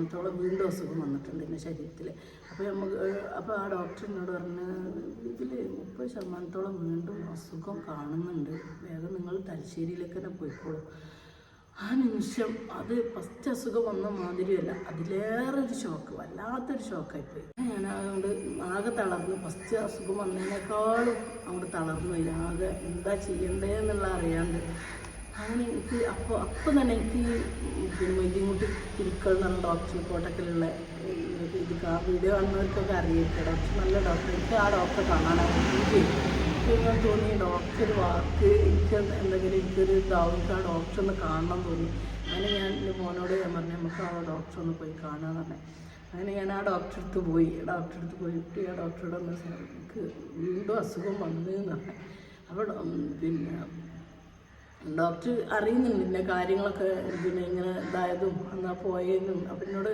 ശതമാനത്തോളം വീണ്ടും അസുഖം വന്നിട്ടുണ്ട് എൻ്റെ ശരീരത്തിൽ. അപ്പോൾ ആ ഡോക്ടർ എന്നോട് പറഞ്ഞ് ഇതിൽ 30% വീണ്ടും അസുഖം കാണുന്നുണ്ട്, വേഗം നിങ്ങൾ തലശ്ശേരിയിലേക്ക് തന്നെ പോയിക്കോളൂ. ആ നിമിഷം അത് ഫസ്റ്റ് അസുഖം വന്ന മാതിരിയല്ല, അതിലേറെ ഒരു ഷോക്ക്, വല്ലാത്തൊരു ഷോക്കായിപ്പോയി. ഞാൻ അതുകൊണ്ട് ആകെ തളർന്നു. ഫസ്റ്റ് അസുഖം വന്നതിനേക്കാളും അങ്ങോട്ട് തളർന്നു, ആകെ എന്താ ചെയ്യണ്ടേന്നുള്ള അറിയാണ്ട്. അങ്ങനെ എനിക്ക് അപ്പം തന്നെ എനിക്ക് പിന്നെ മൊയ്തീൻകുട്ടി കുരുക്കൾ എന്ന് പറഞ്ഞ ഡോക്ടർ കോട്ടക്കലുള്ള ഇത് വീഡിയോ കാണുന്നവർക്കൊക്കെ അറിയില്ല, ഡോക്ടർ നല്ല ഡോക്ടർ. എനിക്ക് ആ ഡോക്ടറെ കാണാനാണ് ഞാൻ തോന്നി. ഡോക്ടർ വാക്ക് എനിക്ക് എന്തെങ്കിലും എനിക്കൊരു ഇതാവും, ആ ഡോക്ടർ ഒന്ന് കാണണം തോന്നി. അങ്ങനെ ഞാൻ എൻ്റെ മോനോട് ഞാൻ പറഞ്ഞു നമുക്ക് ആ ഡോക്ടർ ഒന്ന് പോയി കാണാമെന്ന് പറഞ്ഞു. അങ്ങനെ ഞാൻ ആ ഡോക്ടറെ അടുത്ത് പോയിട്ട് ആ ഡോക്ടറോട് ഒന്ന് എനിക്ക് വീണ്ടും അസുഖം വന്നു എന്ന് പറഞ്ഞു. അപ്പോൾ പിന്നെ ഡോക്ടർ അറിയുന്നുണ്ട് ഇന്ന കാര്യങ്ങളൊക്കെ, പിന്നെ ഇങ്ങനെ ഇതായതും എന്നാൽ പോയതെന്നും. അപ്പം എന്നോട്